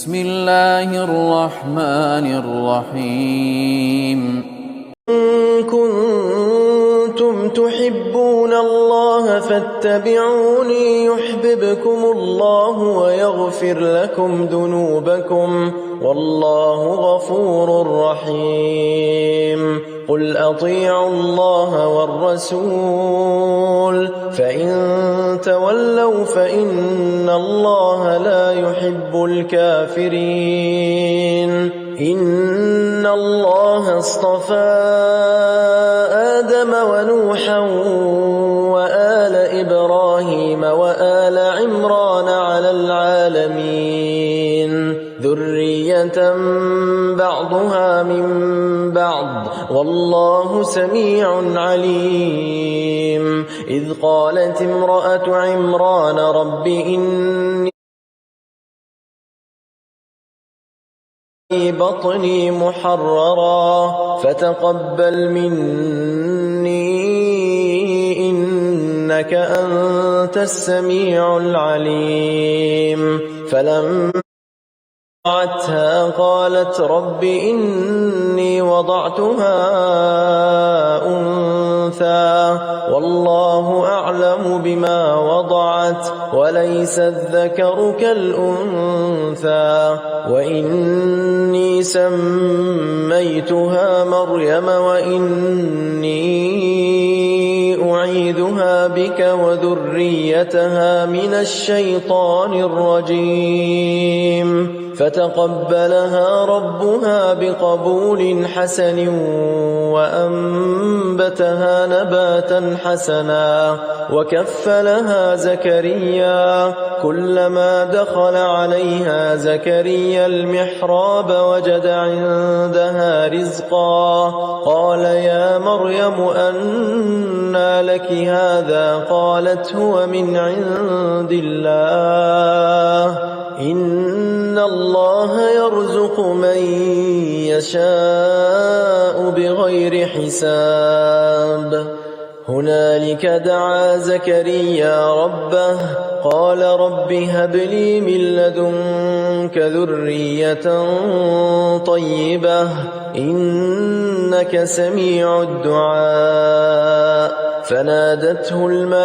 بسم الله الرحمن الرحيم إن كنتم تحبون الله فاتبعوني يحببكم الله ويغفر لكم ذنوبكم والله غفور رحيم قل أطيعوا الله والرسول فإن تولوا فإن الله لا يحب الكافرين إن الله اصطفى آدم ونوحا وآل إبراهيم وآل عمران على العالمين ذرية بعضها من بعض والله سميع عليم إذ قالت امرأة عمران رب إني بطني محررا فتقبل مني إنك أنت السميع العليم فلما وضعتها قالت رب إني وضعتها أنثى والله أعلم بما وضعت وليس الذكر كالأنثى وإني سميتها مريم وإني أعيذها بك وذريتها من الشيطان الرجيم فتقبلها ربها بقبول حسن وأنبتها نباتا حسنا وكفلها زكريا كلما دخل عليها زكريا المحراب وجد عندها رزقا قال يا مريم أنى لك هذا قالت هو من عند الله إن الله يرزق من يشاء بغير حساب هنالك دعا زكريا ربه قال رب هب لي من لدنك ذرية طيبة إنك سميع الدعاء فنادته الملائكة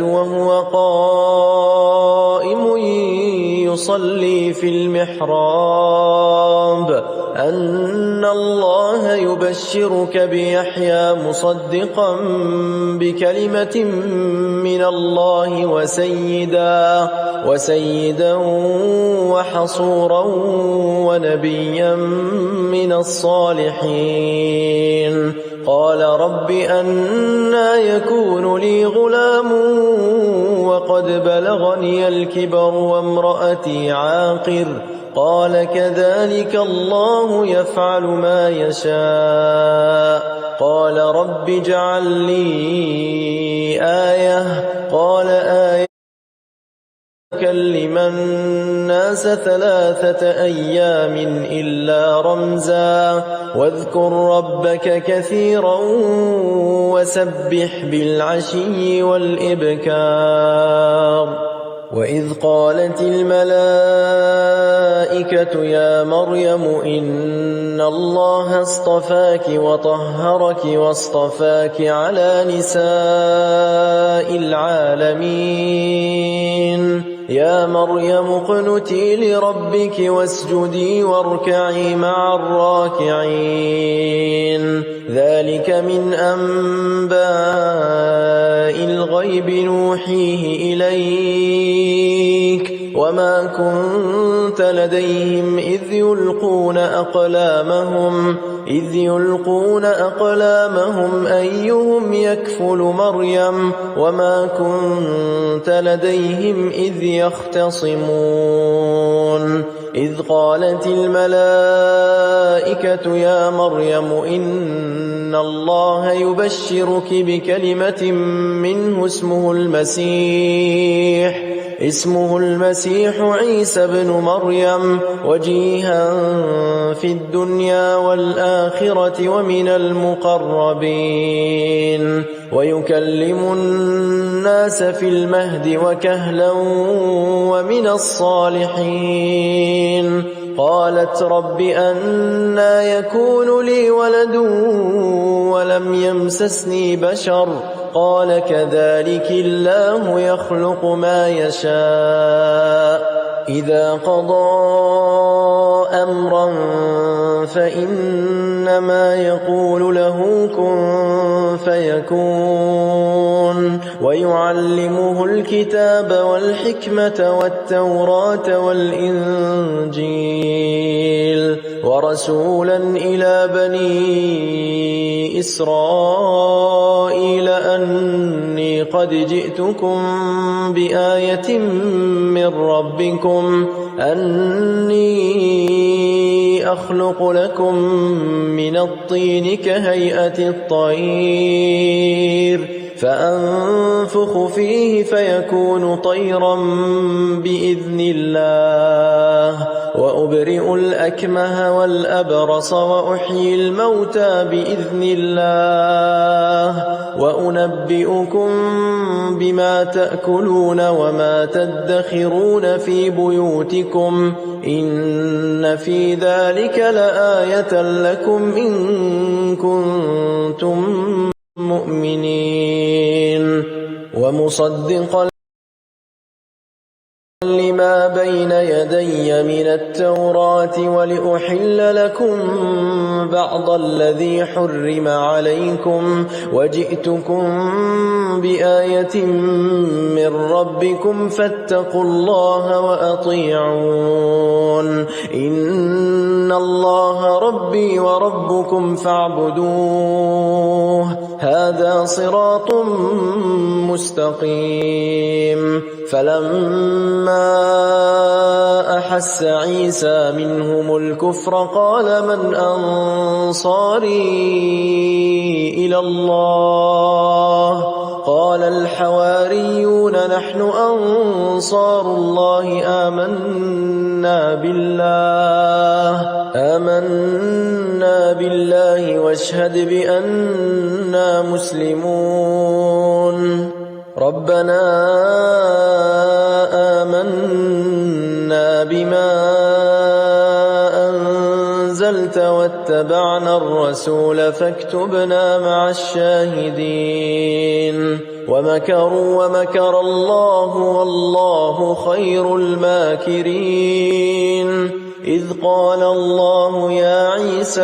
وهو قائم يصلي في المحراب أن الله يبشرك بيحيى مصدقا بكلمة من الله وسيدا وحصورا ونبيا من الصالحين قال رب أنى يكون لي غلام وقد بلغني الكبر وامرأتي عاقر قال كذلك الله يفعل ما يشاء قال رب اجعل لي آية قال آية كلم الناس 3 أيام إلا رمزا واذكر ربك كثيرا وسبح بالعشي والإبكار وإذ قالت الملائكة يا مريم إن الله اصطفاك وطهرك واصطفاك على نساء العالمين يا مريم اقنتي لربك واسجدي واركعي مع الراكعين ذلك من أنباء الغيب نوحيه إليك وما كنت لديهم إذ يلقون أقلامهم أيهم يكفل مريم وما كنت لديهم إذ يختصمون إذ قالت الملائكة يا مريم إن الله يبشرك بكلمة منه اسمه المسيح اسمه المسيح عيسى بن مريم وجيها في الدنيا والآخرة ومن المقربين ويكلم الناس في المهد وكهلا ومن الصالحين. قالت رب أنى يكون لي ولد ولم يمسسني بشر قال كذلك الله يخلق ما يشاء إذا قضى أمرا فإنما يقول له كن فيكون. ويعلمه الكتاب والحكمة والتوراة والإنجيل ورسولا إلى بني إسرائيل أني قد جئتكم بآية من ربكم أني أخلق لكم من الطين كهيئة الطير فأنفخ فيه فيكون طيرا بإذن الله وأبرئ الأكمه والأبرص وأحيي الموتى بإذن الله وأنبئكم بما تأكلون وما تدخرون في بيوتكم إن في ذلك لآية لكم إن كنتم مؤمنين. ومصدقا لما بين يدي من التوراة ولأحل لكم بعض الذي حرم عليكم وجئتكم بآية من ربكم فاتقوا الله وأطيعون إن الله ربي وربكم فاعبدوه هذا صراط مستقيم. فلما أحس عيسى منهم الكفر قال من أنصاري إلى الله قال الحواريون نحن أنصار الله آمنا بالله واشهد بأننا مسلمون. ربنا آمنا بما أنزلت واتبعنا الرسول فاكتبنا مع الشاهدين. ومكروا ومكر الله والله خير الماكرين. إذ قال الله يا عيسى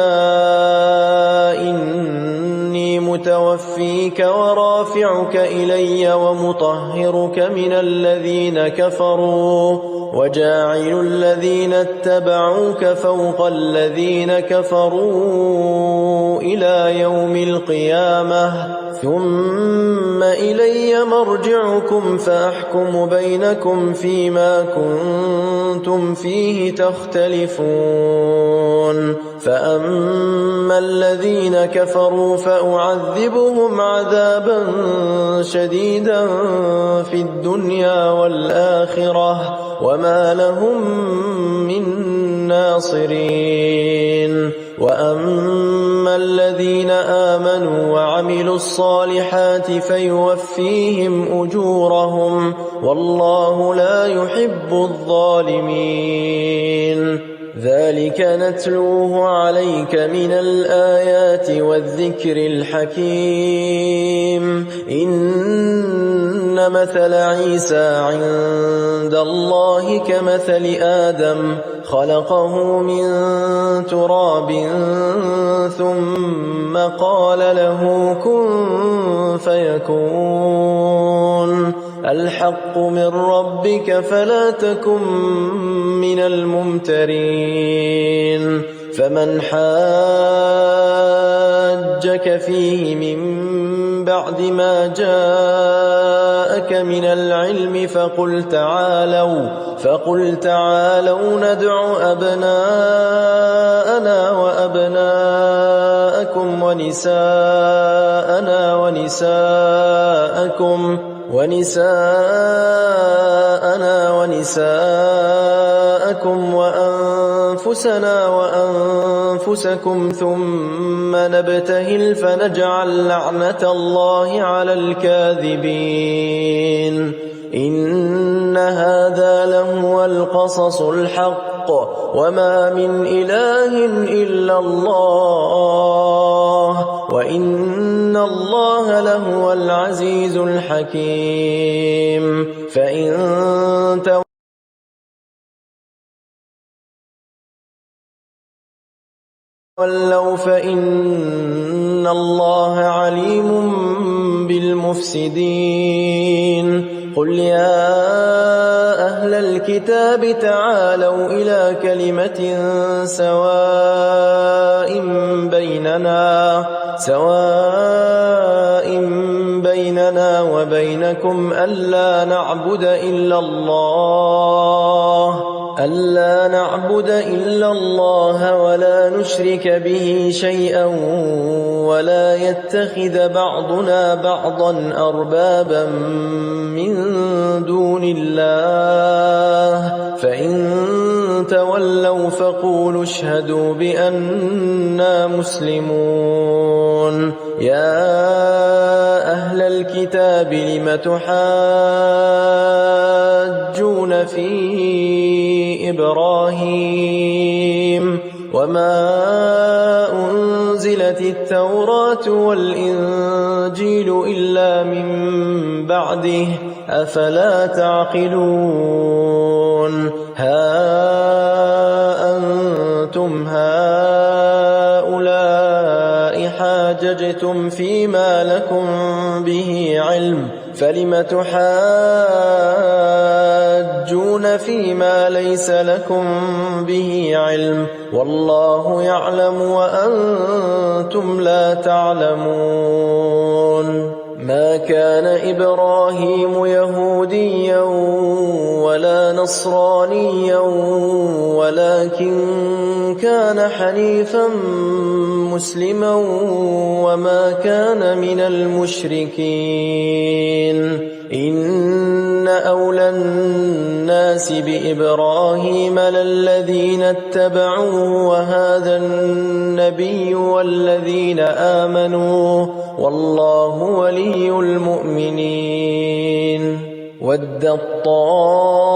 إني متوفيك ورافعك إلي ومطهرك من الذين كفروا وجاعل الذين اتبعوك فوق الذين كفروا إلى يوم القيامة ثم إلي مرجعكم فأحكم بينكم فيما كنتم فيه تختلفون. فأما الذين كفروا فأعذبهم عذابا شديدا في الدنيا والآخرة وما لهم من ناصرين. وأما الذين آمنوا وعملوا الصالحات فيوفيهم أجورهم والله لا يحب الظالمين. ذلك نتلوه عليك من الآيات والذكر الحكيم. إن مثل عيسى عند الله كمثل آدم خلقه من تراب ثم قال له كن فيكون. الحق من ربك فلا تكن من الممترين. فمن حاجك فيه من بعد ما جاءك من العلم فقل تعالوا ندع أبناءنا وأبناءكم ونساءنا ونساءكم ونساءنا ونساءكم وأنفسنا وأنفسكم ثم نبتهل فنجعل لعنة الله على الكاذبين إن هذا لهو القصص الحق وما من إله إلا الله وإن الله لهو العزيز الحكيم فإن تولوا فإن الله عليم بالمفسدين قل يا أهل الكتاب تعالوا إلى كلمة سواء بيننا وبينكم ألا نعبد إلا الله ولا نشرك به شيئا ولا يتخذ بعضنا بعضا أربابا من دون الله فإن تولوا فقولوا اشهدوا بأننا مسلمون يا أهل الكتاب لم تحاجون في إبراهيم وما أنزلت التوراة والإنجيل إلا من بعده أفلا تعقلون ها أنتم هؤلاء حاججتم فيما لكم به علم فلم تحاجون فيما ليس لكم به علم والله يعلم وأنتم لا تعلمون ما كان إبراهيم يهوديا ولا نصرانيا ولكن كان حنيفا مسلما وما كان من المشركين إن أولى الناس بإبراهيم للذين اتبعوه وهذا النبي والذين آمنوا والله ولي المؤمنين ودت طائفة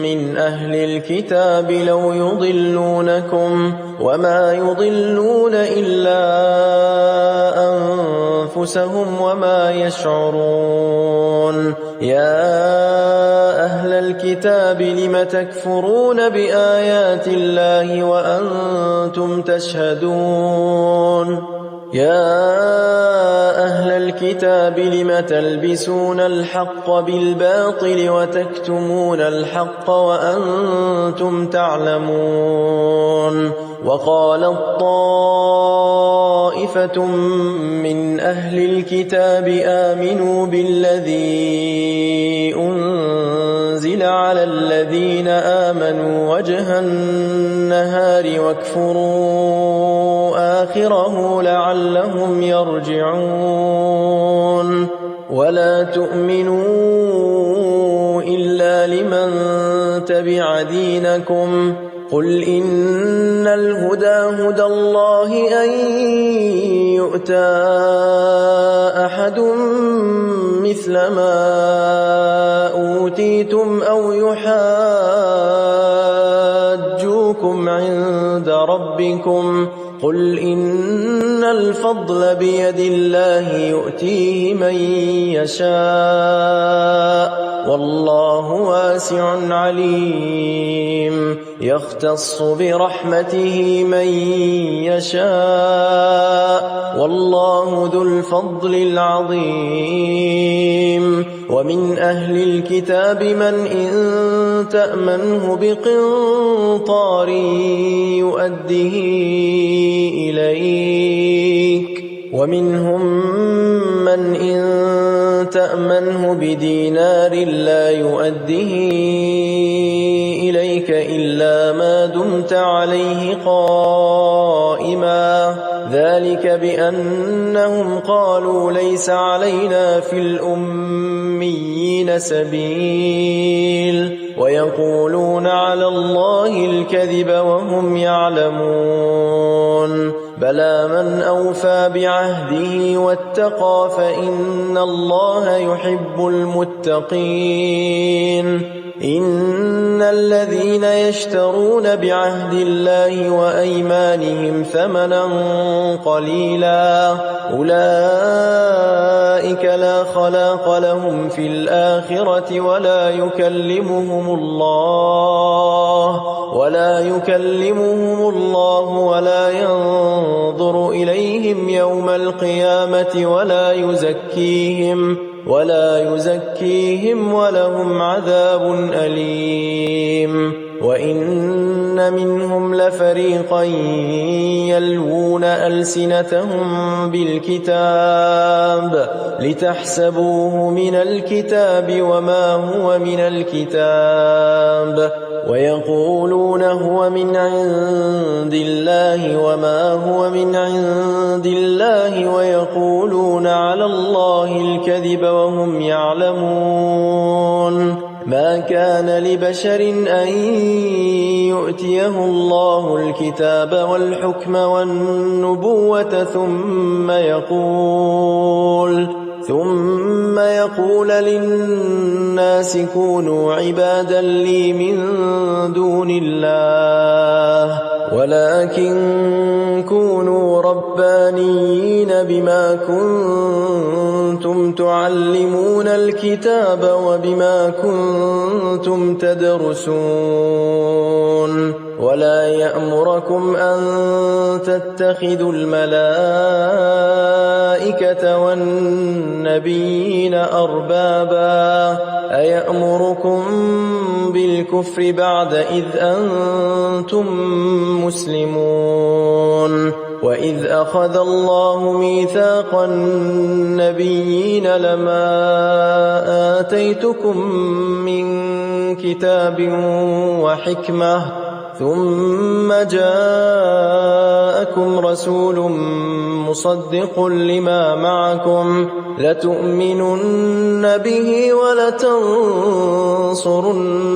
من أهل الكتاب لو يضلونكم وما يضلون إلا أنفسهم وما يشعرون يا أهل الكتاب لم تكفرون بآيات الله وأنتم تشهدون يا أهل الكتاب لم تلبسون الحق بالباطل وتكتمون الحق وأنتم تعلمون وقالت طائفة من أهل الكتاب آمنوا بالذي أنزل على الذين آمنوا وجه النهار واكفروا آخره لعلهم يرجعون ولا تؤمنوا إلا لمن تبع دينكم قل إن الهدى هدى الله أن يؤتى أحد مثل ما أوتيتم أو يحاجوكم عند ربكم قل إن الفضل بيد الله يؤتيه من يشاء والله واسع عليم يختص برحمته من يشاء والله ذو الفضل العظيم ومن أهل الكتاب من إن تأمنه بقنطار يؤده إليك ومنهم من إن تأمنه بدينار لا يؤده إليك إلا ما دمت عليه قائما ذلك بأنهم قالوا ليس علينا في الأميين سبيل ويقولون على الله الكذب وهم يعلمون بلى من أوفى بعهده واتقى فإن الله يحب المتقين إن الذين يشترون بعهد الله وأيمانهم ثمنا قليلا أولئك لا خلاق لهم في الآخرة ولا يكلمهم الله ولا ينظر إليهم يوم القيامة ولا يزكيهم ولهم عذاب أليم وإن منهم لفريقا يلوون ألسنتهم بالكتاب لتحسبوه من الكتاب وما هو من الكتاب ويقولون هو من عند الله وما هو من عند الله ويقولون على الله الكذب وهم يعلمون ما كان لبشر أن يؤتيه الله الكتاب والحكم والنبوة ثم يقول للناس كونوا عبادا لي من دون الله ولكن كونوا ربانيين بما كنتم تعلمون الكتاب وبما كنتم تدرسون ولا يأمركم أن تتخذوا الملائكة والنبيين أربابا أيأمركم بالكفر بعد إذ أنتم مسلمون وإذ أخذ الله ميثاق النبيين لما آتيتكم من كتاب وحكمة ثم جاءكم رسول مصدق لما معكم لتؤمنن به ولتنصرنه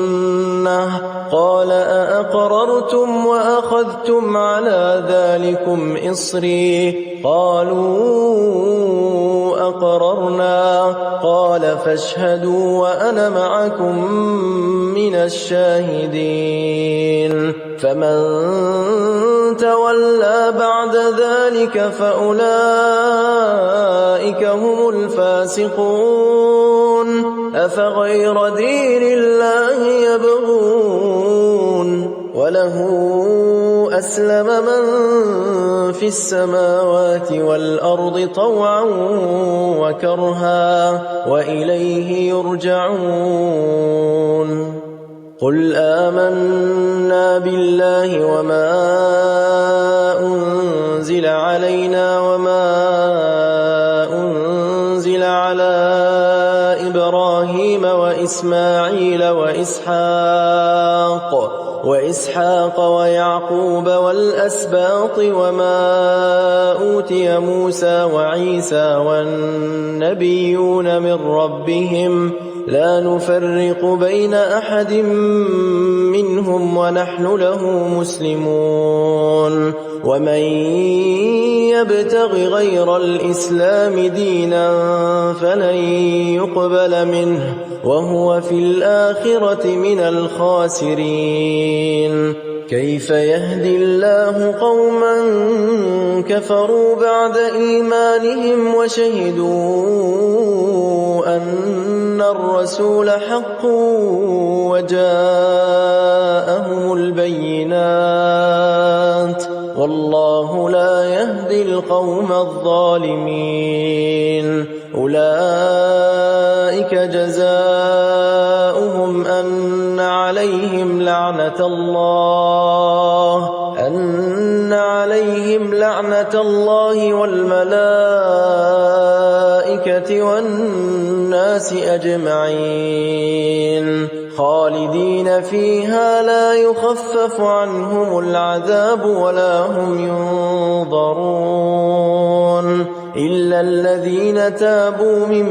قال أأقررتم وأخذتم على ذلكم إصري قالوا أقررنا قال فاشهدوا وأنا معكم من الشاهدين فمن تولى بعد ذلك فأولئك هم الفاسقون أفغير دين الله يبغون وله أسلم من في السماوات والأرض طوعا وكرها وإليه يرجعون قل آمنا بالله وما أنزل علينا وما أنزل على إبراهيم وإسماعيل وإسحاق ويعقوب والأسباط وما أوتي موسى وعيسى والنبيون من ربهم لا نفرق بين أحد منهم ونحن له مسلمون ومن يبتغ غير الإسلام دينا فلن يقبل منه وهو في الآخرة من الخاسرين كيف يهدي الله قوما كفروا بعد إيمانهم وشهدوا أن الرسول حق وجاءهم البينات والله لا يهدي القوم الظالمين أولئك جزاؤهم أن عليهم لعنة الله والملائكة والناس أجمعين خالدين فيها لا يخفف عنهم العذاب ولا هم ينظرون إلا الذين تابوا من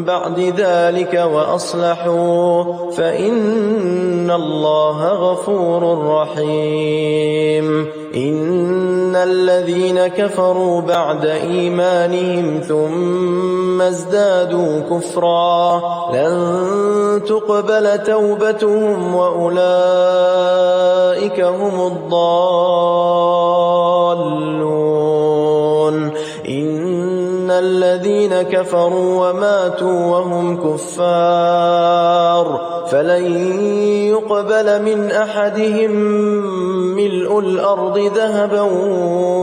بعد ذلك وأصلحوا فإن الله غفور رحيم إن الذين كفروا بعد إيمانهم ثم ازدادوا كفرا لن تقبل توبتهم وأولئك هم الضالون إن الذين كفروا وماتوا وهم كفار فلن يقبل من أحدهم ملء الأرض ذهبا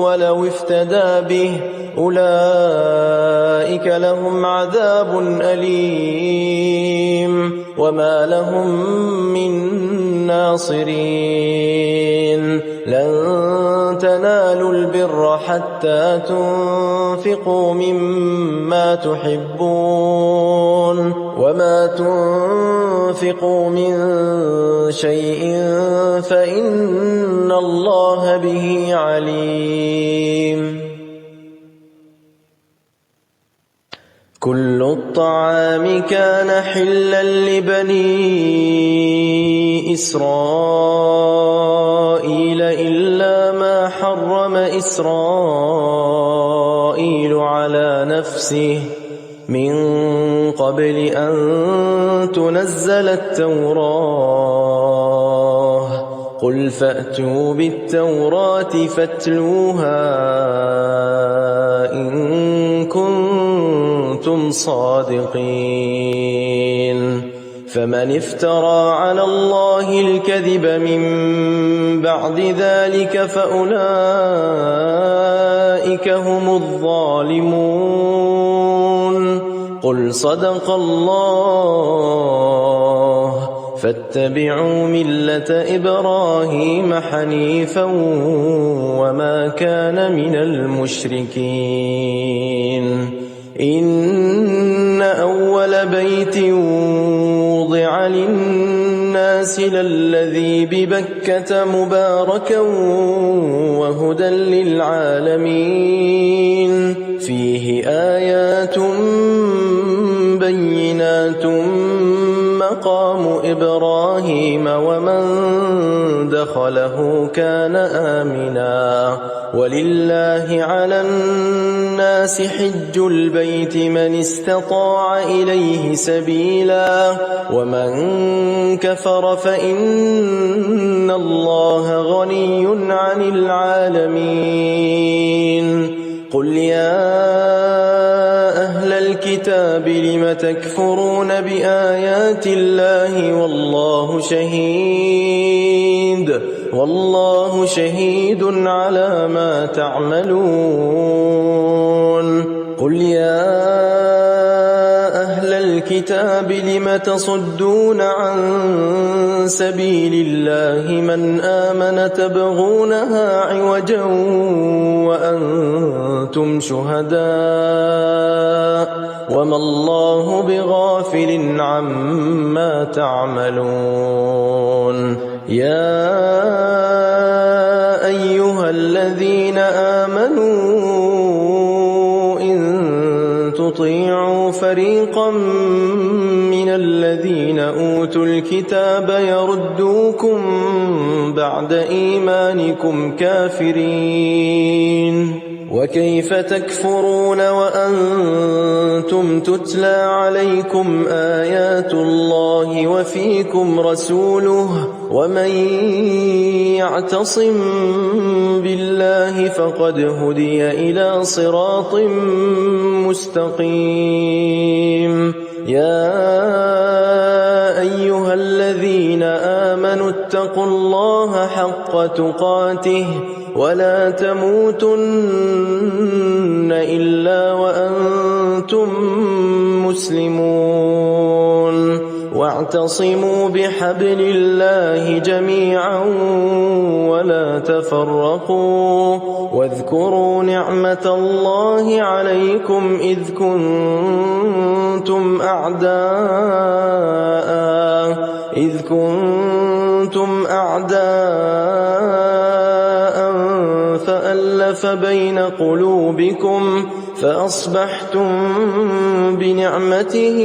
ولو افتدى به أولئك لهم عذاب أليم وما لهم من ناصرين لن تنالوا البر حتى تنفقوا مما تحبون وما تنفقوا من شيء فإن الله به عليم كل الطعام كان حلا لبني إسرائيل إلا ما حرم إسرائيل على نفسه من قبل أن تنزل التوراة قل فأتوا بالتوراة فاتلوها إن كنتم صادقين فمن افترى على الله الكذب من بعد ذلك فأولئك هم الظالمون قل صدق الله فاتبعوا ملة إبراهيم حنيفا وما كان من المشركين إن أول بيت وضع للناس للذي ببكة مباركا وهدى للعالمين فيه آيات بينات مقام إبراهيم ومن دخله كان آمنا ولله على الناس حج البيت من استطاع إليه سبيلا ومن كفر فإن الله غني عن العالمين قل يا أهل الكتاب لم تكفرون بآيات الله والله شهيد على ما تعملون قل يا أهل الكتاب لم تصدون عن سبيل الله من آمن تبغونها عوجا وأنتم شهداء وما الله بغافل عما تعملون يا أيها الذين آمنوا إن تطيعوا فريقا من الذين أوتوا الكتاب يردوكم بعد إيمانكم كافرين وكيف تكفرون وأنتم تتلى عليكم آيات الله وفيكم رسوله ومن يعتصم بالله فقد هدي إلى صراط مستقيم يا أيها الذين آمنوا اتقوا الله حق تقاته ولا تموتن إلا وأنتم مسلمون واعتصموا بحبل الله جميعا ولا تفرقوا واذكروا نعمة الله عليكم إذ كنتم أعداء إذ كنتم أعداء فألف بين قلوبكم فأصبحتم بنعمته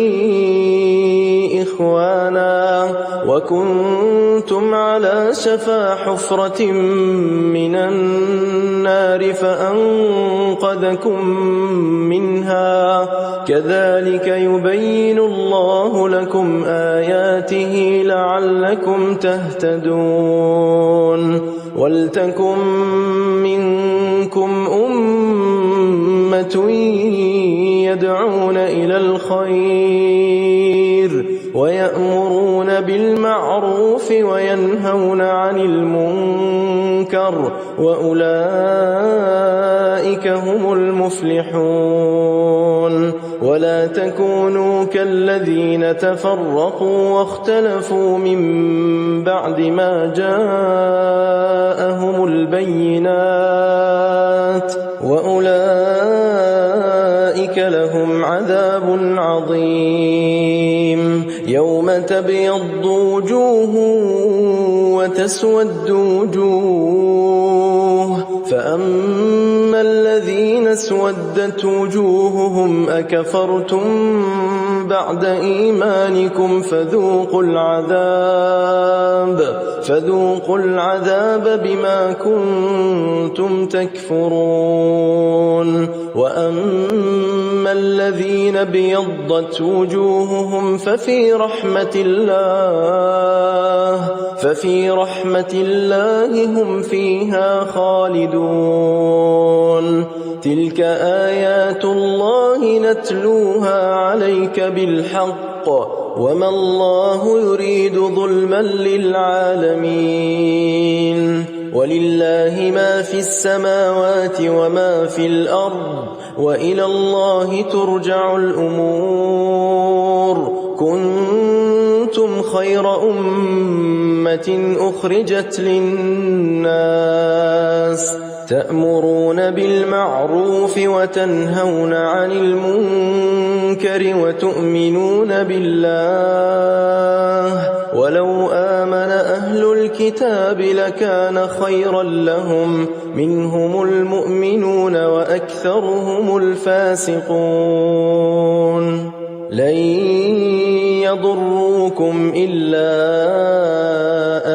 إخوانا وكنتم على شفا حفرة من النار فأنقذكم منها كذلك يبين الله لكم آياته لعلكم تهتدون ولتكن منكم أمة يدعون إلى الخير ويأمرون بالمعروف وينهون عن المنكر وأولئك هم المفلحون ولا تكونوا كالذين تفرقوا واختلفوا من بعد ما جاءهم البينات وأولئك لهم عذاب عظيم يوم تبيض وجوه وتسود وجوه فأما الذين اسودت وجوههم أكفرتم بعد إيمانكم فذوقوا العذاب بما كنتم تكفرون وأما الذين ابيضت وجوههم ففي رحمة الله هم فيها خالدون تلك آيات الله نتلوها عليك بالحق وما الله يريد ظلما للعالمين ولله ما في السماوات وما في الأرض وإلى الله ترجع الأمور كنتم خير أمة أخرجت للناس تأمرون بالمعروف وتنهون عن المنكر وتؤمنون بالله ولو آمن أهل الكتاب لكان خيرا لهم منهم المؤمنون وأكثرهم الفاسقون لن يضروكم إلا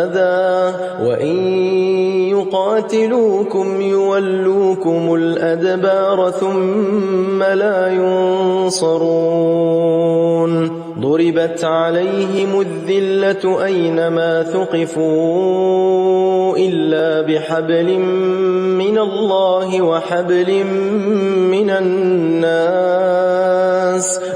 أذى وإن يقاتلوكم يولوكم الأدبار ثم لا ينصرون ضربت عليهم الذلة أينما ثقفوا إلا بحبل من الله وحبل من الناس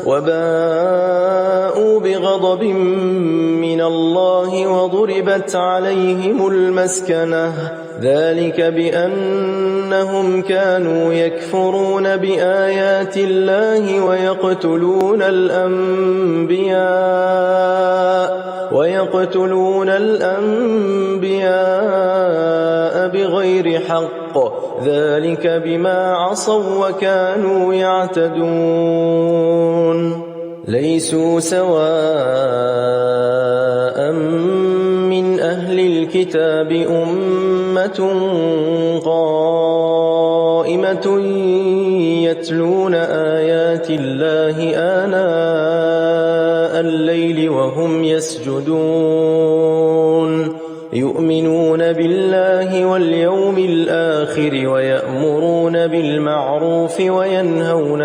وباءوا بغضب من الله وضربت عليهم المسكنة ذلك بأنهم كانوا يكفرون بآيات الله ويقتلون الأنبياء بغير حق ذلك بما عصوا وكانوا يعتدون ليسوا سواء من أهل الكتاب أمة قائمة يتلون آيات الله آناء الليل وهم يسجدون يؤمنون بالله واليوم الآخر ويأمرون بالمعروف وينهون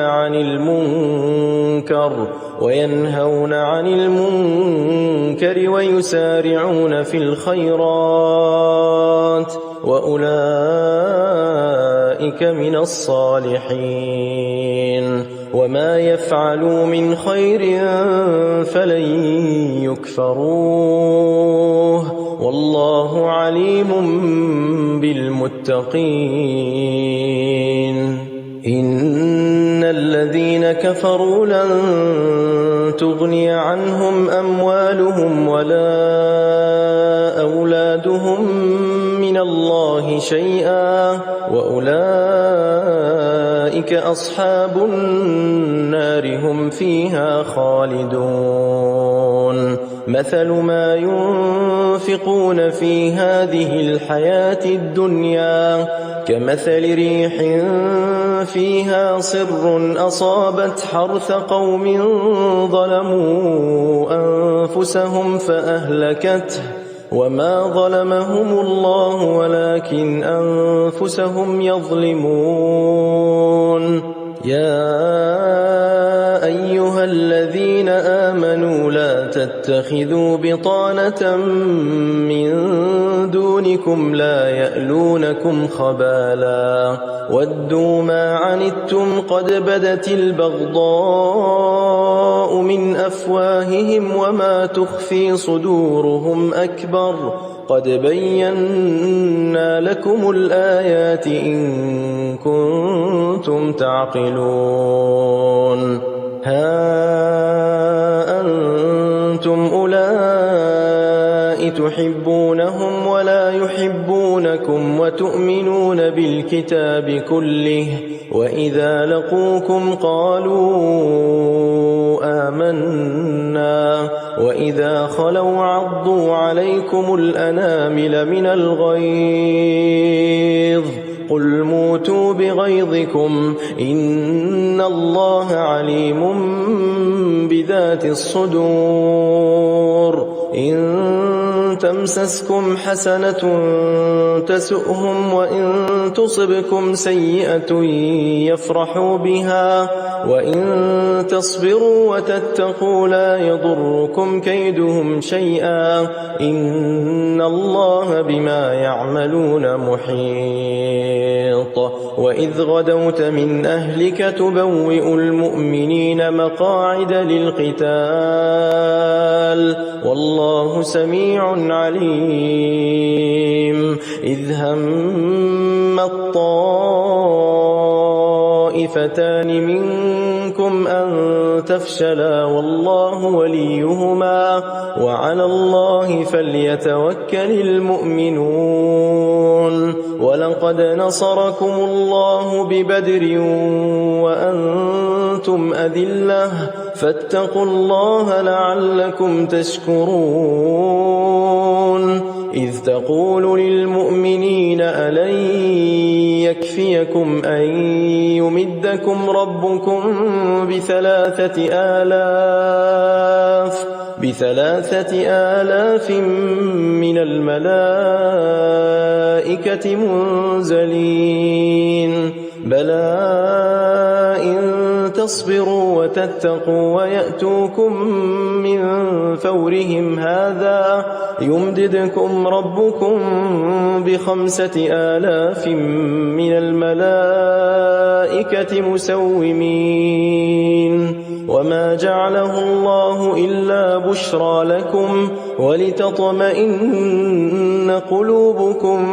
عن المنكر ويسارعون في الخيرات وأولئك من الصالحين وما يفعلوا من خير فلن يكفروه والله عليم بالمتقين إن الذين كفروا لن تغني عنهم أموالهم ولا أولادهم من الله شيئا وأولئك أصحاب النار هم فيها خالدون مثل ما ينفقون في هذه الحياة الدنيا كمثل ريح فيها صر أصابت حرث قوم ظلموا أنفسهم فأهلكته وما ظلمهم الله ولكن أنفسهم يظلمون يا أيها الذين آمنوا لا تتخذوا بطانة من دونكم لا يألونكم خبالا ودوا ما عنتم قد بدت البغضاء من أفواههم وما تخفي صدورهم أكبر قد بينا لكم الآيات إن كنتم تعقلون ها أنتم أولئك تحبونهم ولا يحبونكم وتؤمنون بالكتاب كله وإذا لقوكم قالوا آمنا وإذا خلوا عضوا عليكم الأنامل من الغيظ قل موتوا بغيظكم إن الله عليم بذات الصدور إن تمسسكم حسنة تسؤهم وإن تصبكم سيئة يفرحوا بها وإن تصبروا وتتقوا لا يضركم كيدهم شيئا إن الله بما يعملون محيط وإذ غدوت من أهلك تبوئ المؤمنين مقاعد للقتال والله سميع عليم إذ هم الطائفتان منكم أن تفشلا والله وليهما وعلى الله فليتوكل المؤمنون ولقد نصركم الله ببدر وأنتم أذلة فاتقوا الله لعلكم تشكرون إذ تقول للمؤمنين ألن يكفيكم أن يمدكم ربكم بثلاثة آلاف من الملائكة منزلين بلى إن تصبروا وتتقوا ويأتوكم من فورهم هذا يمددكم ربكم ب5,000 من الملائكة مسومين وما جعله الله إلا بشرى لكم ولتطمئن قلوبكم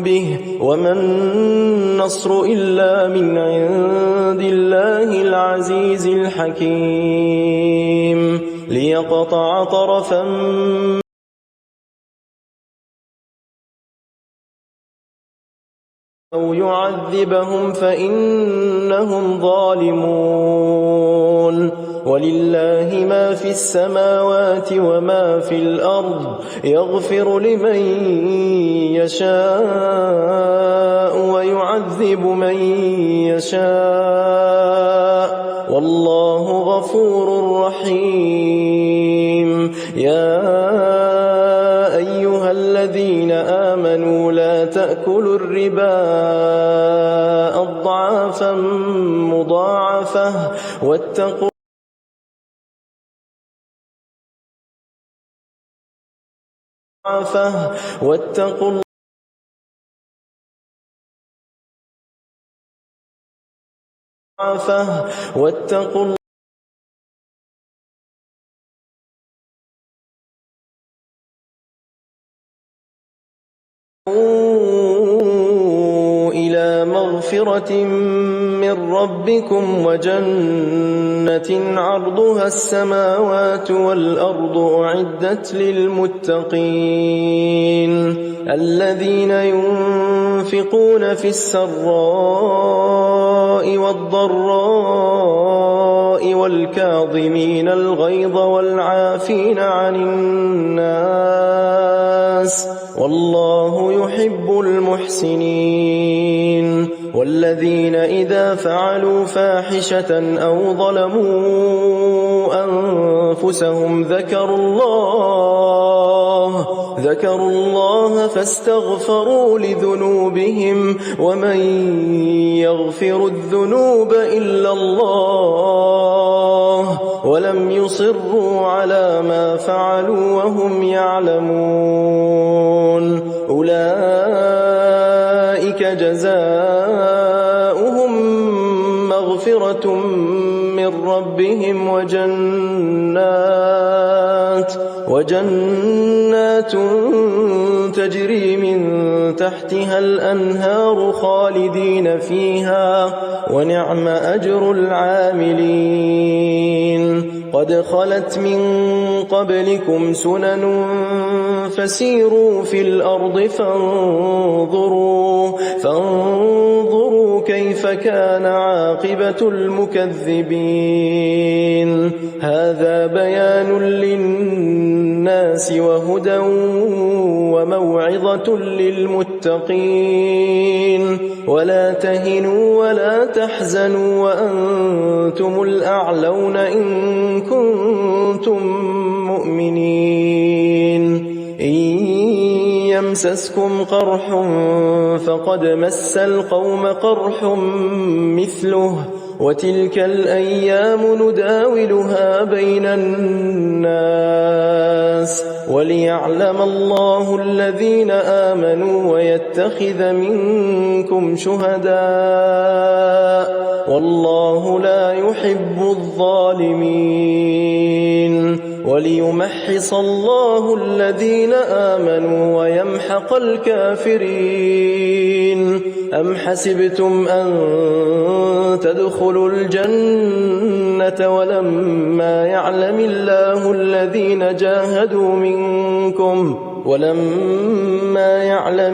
به وما النصر إلا من عند الله العزيز الحكيم ليقطع طرفا أو يعذبهم فإنهم ظالمون ولله ما في السماوات وما في الأرض يغفر لمن يشاء ويعذب من يشاء والله غفور رحيم يا أيها الذين آمنوا لا تأكلوا الربا أضعافا مضاعفة واتقوا الله إلى مغفرة من ربكم وجنة عرضها السماوات والأرض أعدت للمتقين الذين ينفقون في السراء والضراء البأساء والكاظمين الغيظ والعافين عن الناس والله يحب المحسنين والذين إذا فعلوا فاحشة أو ظلموا أنفسهم ذكروا الله فاستغفروا لذنوبهم ومن يغفر الذنوب إلا الله ولم يصروا على ما فعلوا وهم يعلمون أولئك جزاؤهم مغفرة من ربهم وجنات تجري من تحتها الأنهار خالدين فيها ونعم أجر العاملين قد خلت من قبلكم سنن فسيروا في الأرض فانظروا كيف كان عاقبة المكذبين هذا بيان للناس وهدى وموعظة للمتقين ولا تهنوا ولا تحزنوا وأنتم الأعلون إن كنتم مؤمنين إن يمسسكم قرح فقد مس القوم قرح مثله وتلك الأيام نداولها بين الناس وليعلم الله الذين آمنوا ويتخذ منكم شهداء والله لا يحب الظالمين وليمحص الله الذين آمنوا ويمحق الكافرين أم حسبتم أن تدخلوا الجنة ولما يعلم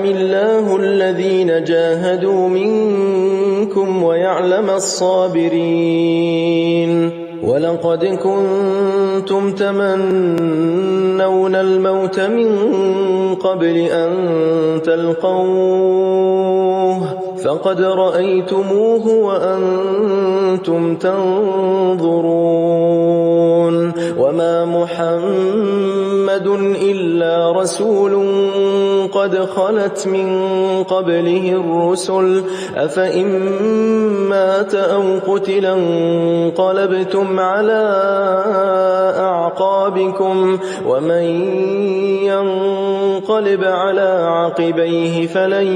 الله الذين جاهدوا منكم ويعلم الصابرين ولقد كنتم تمنون الموت من قبل أن تلقوه فقد رأيتموه وأنتم تنظرون وما محمد إلا رسول قد خلت من قبله الرسل أفإن مات أو قتلا انقلبتم على أعقابكم ومن ينقلب على عقبيه فلن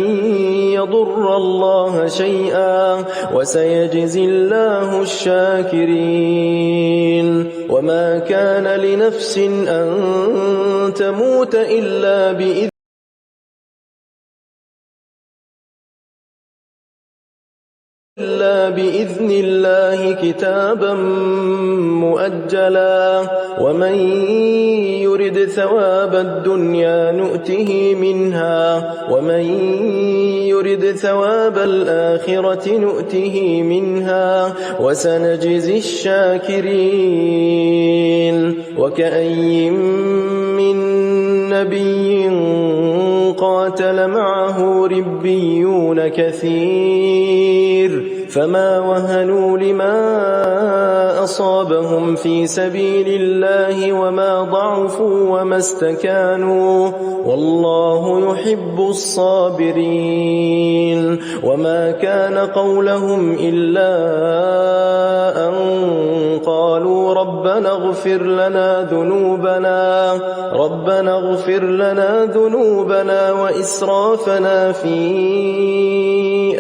يضر الله شيئا وسيجزي الله الشاكرين وما كان لنفس أن تموت إلا بإذن الله كتابا مؤجلا ومن يرد ثواب الدنيا نؤته منها ومن يرد ثواب الآخرة نؤته منها وسنجزي الشاكرين وكأي من نبي قاتل معه ربيون كثير فما وهنوا لما أصابهم في سبيل الله وما ضعفوا وما استكانوا والله يحب الصابرين وما كان قولهم إلا أن قالوا ربنا اغفر لنا ذنوبنا وإسرافنا في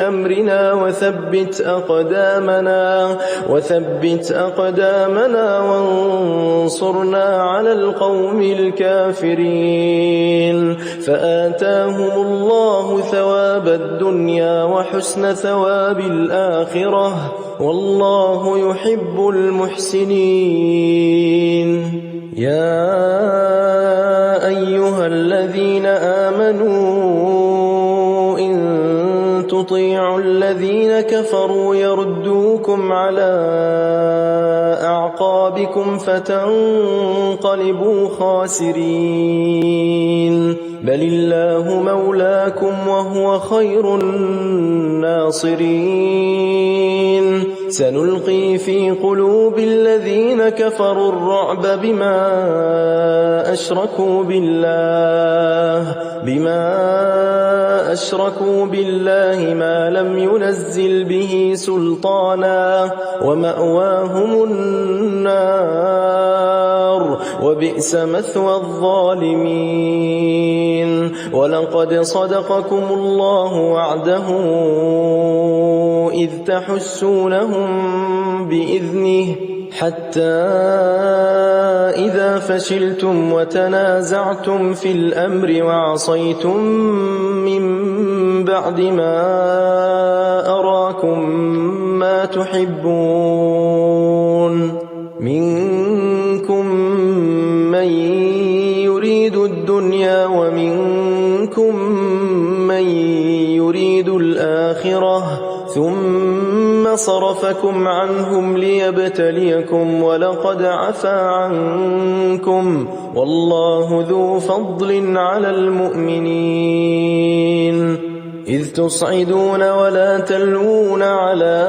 أمرنا وثبت أقدامنا وانصرنا على القوم الكافرين فآتاهم الله ثواب الدنيا وحسن ثواب الآخرة والله يحب المحسنين يا أيها الذين آمنوا إن تطيعوا الذين كفروا يردوكم على أعقابكم فتنقلبوا خاسرين بل الله مولاكم وهو خير الناصرين سنلقي في قلوب الذين كفروا الرعب بما أشركوا بالله ما لم ينزل به سلطانا ومأواهم النار وبئس مثوى الظالمين ولقد صدقكم الله وعده إذ تحسونهم بإذنه حتى إذا فشلتم وتنازعتم في الأمر وعصيتم من بعد ما أراكم ما تحبون منكم من يريد الدنيا ومنكم من يريد الآخرة ثم صرفكم عنهم ليبتليكم ولقد عفا عنكم والله ذو فضل على المؤمنين إذ تصعدون ولا تلوون على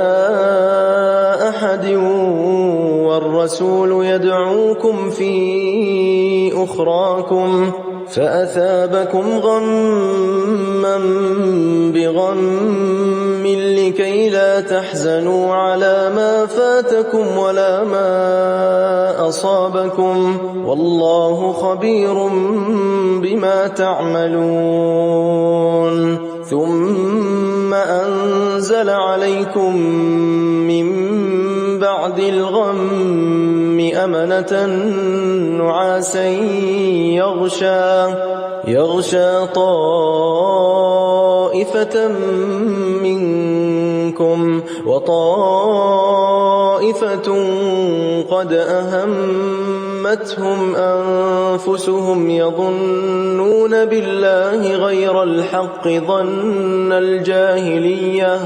أحد والرسول يدعوكم في أخراكم فأثابكم غما بغم لكي لا تحزنوا على ما فاتكم ولا ما أصابكم والله خبير بما تعملون ثم أنزل عليكم من بعد الغم أمنة نعاسا يغشى طائفة منكم وطائفة قد أهمتهم أنفسهم يظنون بالله غير الحق ظن الجاهلية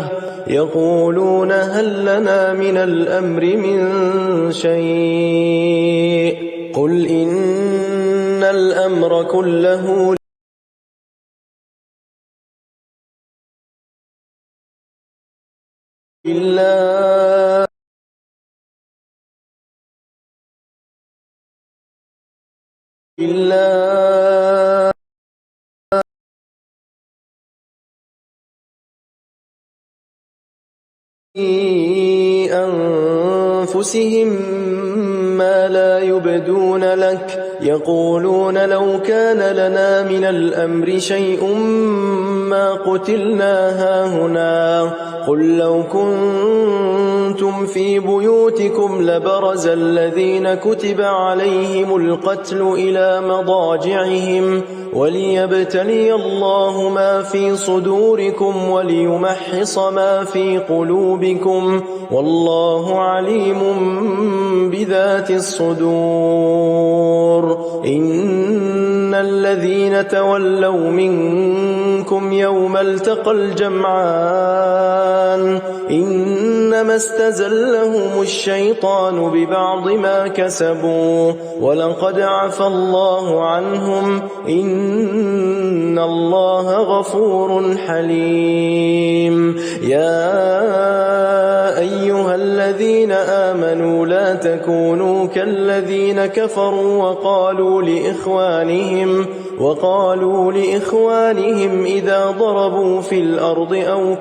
يقولون هل لنا من الأمر من شيء قل إن الأمر كله لله أنفسهم ما لا يبدون لك يقولون لو كان لنا من الأمر شيء ما قتلنا هاهنا قل لو كنتم في بيوتكم لبرز الذين كتب عليهم القتل إلى مضاجعهم وليبتلي الله ما في صدوركم وليمحص ما في قلوبكم والله عليم بذات الصدور إن الذين تولوا منكم يوم التقى الجمعان إنما استزلهم الشيطان ببعض ما كسبوا ولقد عفى الله عنهم إن الله غفور حليم يا أيها الذين آمنوا لا تكونوا كالذين كفروا وقالوا لإخوانهم إذا ضربوا في الأرض أو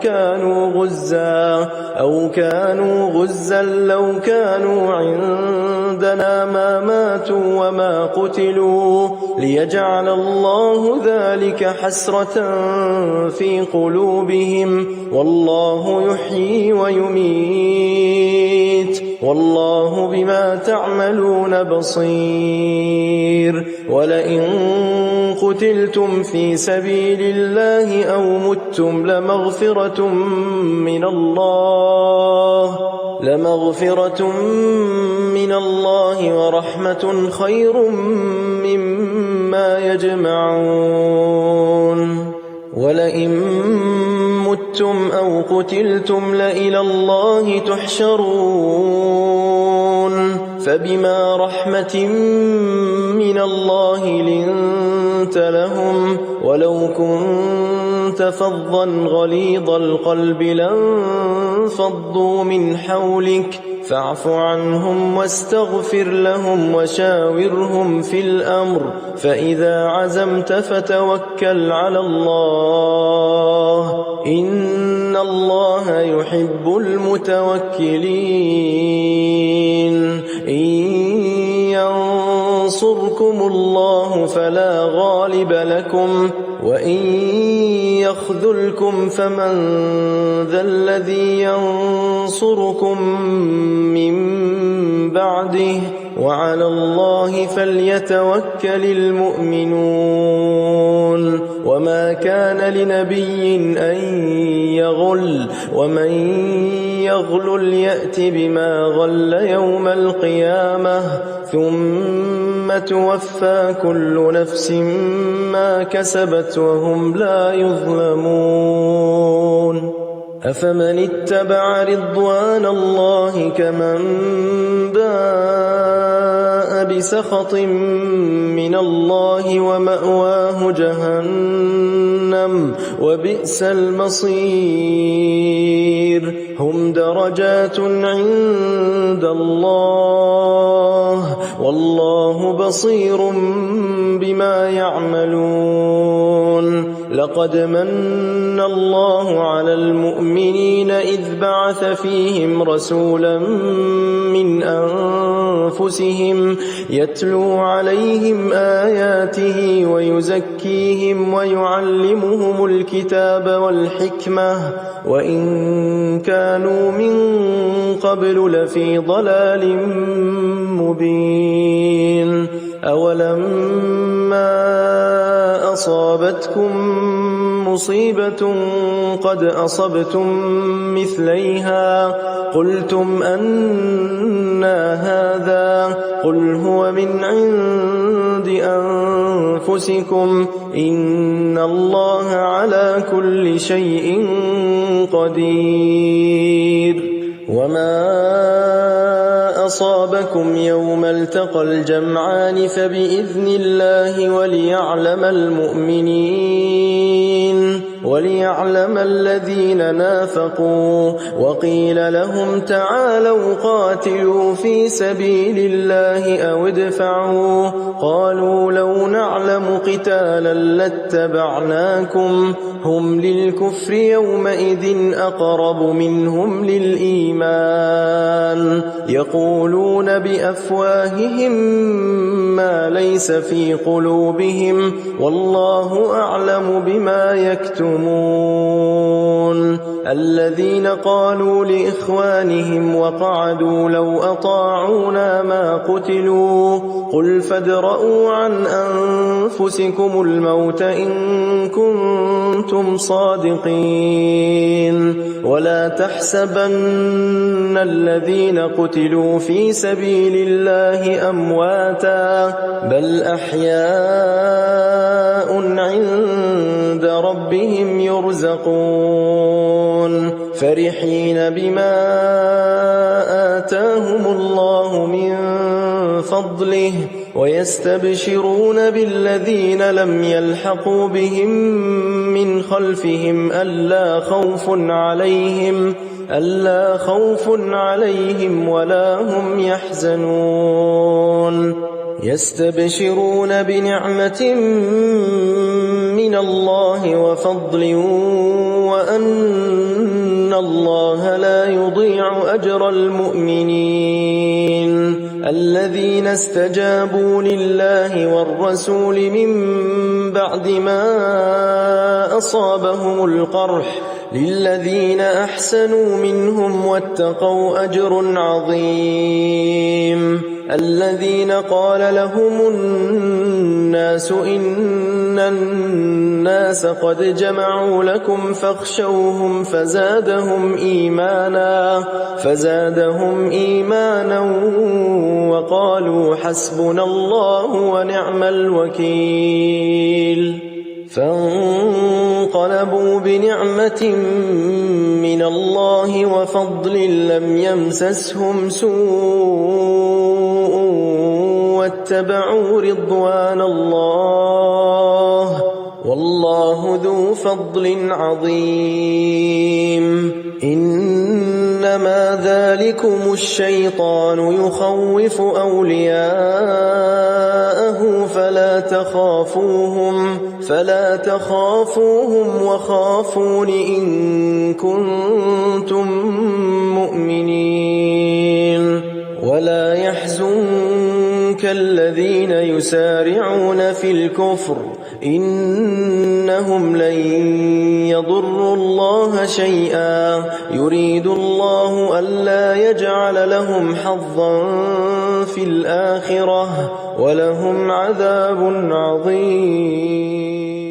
كانوا غزا لو كانوا عندنا ما ماتوا وما قتلوا ليجعل الله ذلك حسرة في قلوبهم والله يحيي ويميت والله بما تعملون بصير ولئن قتلتم في سبيل الله أو متم لمغفرة من الله ورحمة خير مما يجمعون ولئن متم متم أو قتلتم لإلى الله تحشرون فبما رحمة من الله لنت لهم ولو كنت فظا غليظ القلب لانفضوا من حولك فاعف عنهم واستغفر لهم وشاورهم في الأمر فإذا عزمت فتوكل على الله إن الله يحب المتوكلين إن ينصركم الله فلا غالب لكم وإن يخذلكم فمن ذا الذي ينصركم من بعده وعلى الله فليتوكل المؤمنون وما كان لنبي أن يغل ومن يغل يأت بما غل يوم القيامة ثم توفى كل نفس ما كسبت وهم لا يظلمون أفمن اتبع رضوان الله كمن باء بسخط من الله ومأواه جهنم وبئس المصير هم درجات عند الله والله بصير بما يعملون لقد من الله على المؤمنين إذ بعث فيهم رسولا من أنفسهم يتلو عليهم آياته ويزكيهم ويعلمهم الكتاب والحكمة وإن كانوا من قبل لفي ضلال مبين أولما أصابتكم مصيبة قد أصبتم مثليها قلتم أنى هذا قل هو من عند أنفسكم إن الله على كل شيء قدير وما أصابكم يوم التقى الجمعان فبإذن الله وليعلم الذين نافقوا وقيل لهم تعالوا قاتلوا في سبيل الله أو ادفعوا قالوا لو نعلم قتالا لاتبعناكم هم للكفر يومئذ أقرب منهم للإيمان يقولون بأفواههم ما ليس في قلوبهم والله أعلم بما يكتمون الذين قالوا لإخوانهم وقعدوا لو أطاعونا ما قتلوا قل فادرءوا عن أنفسكم الموت إن كنتم صادقين ولا تحسبن الذين قتلوا في سبيل الله أمواتا بل أحياء عند ربهم يرزقون فرحين بما آتاهم الله من فضله ويستبشرون بالذين لم يلحقوا بهم من خلفهم ألا خوف عليهم ولا هم يحزنون يستبشرون بنعمة من الله وفضل وأن الله لا يضيع أجر المؤمنين الذين استجابوا لله والرسول من بعد ما أصابهم القرح للذين أحسنوا منهم واتقوا أجر عظيم الذين قال لهم الناس إن الناس قد جمعوا لكم فاخشوهم فزادهم إيمانا وقالوا حسبنا الله ونعم الوكيل فانقلبوا فانقلبوا بنعمة من الله وفضل لم يمسسهم سوء واتبعوا رضوان الله والله ذو فضل عظيم. إنما ذلكم الشيطان يخوف أولياءه فلا تخافوهم وخافون إن كنتم مؤمنين. ولا يحزنك الذين يسارعون في الكفر إنهم لن يضروا الله شيئا يريد الله ألا يجعل لهم حظا في الآخرة ولهم عذاب عظيم.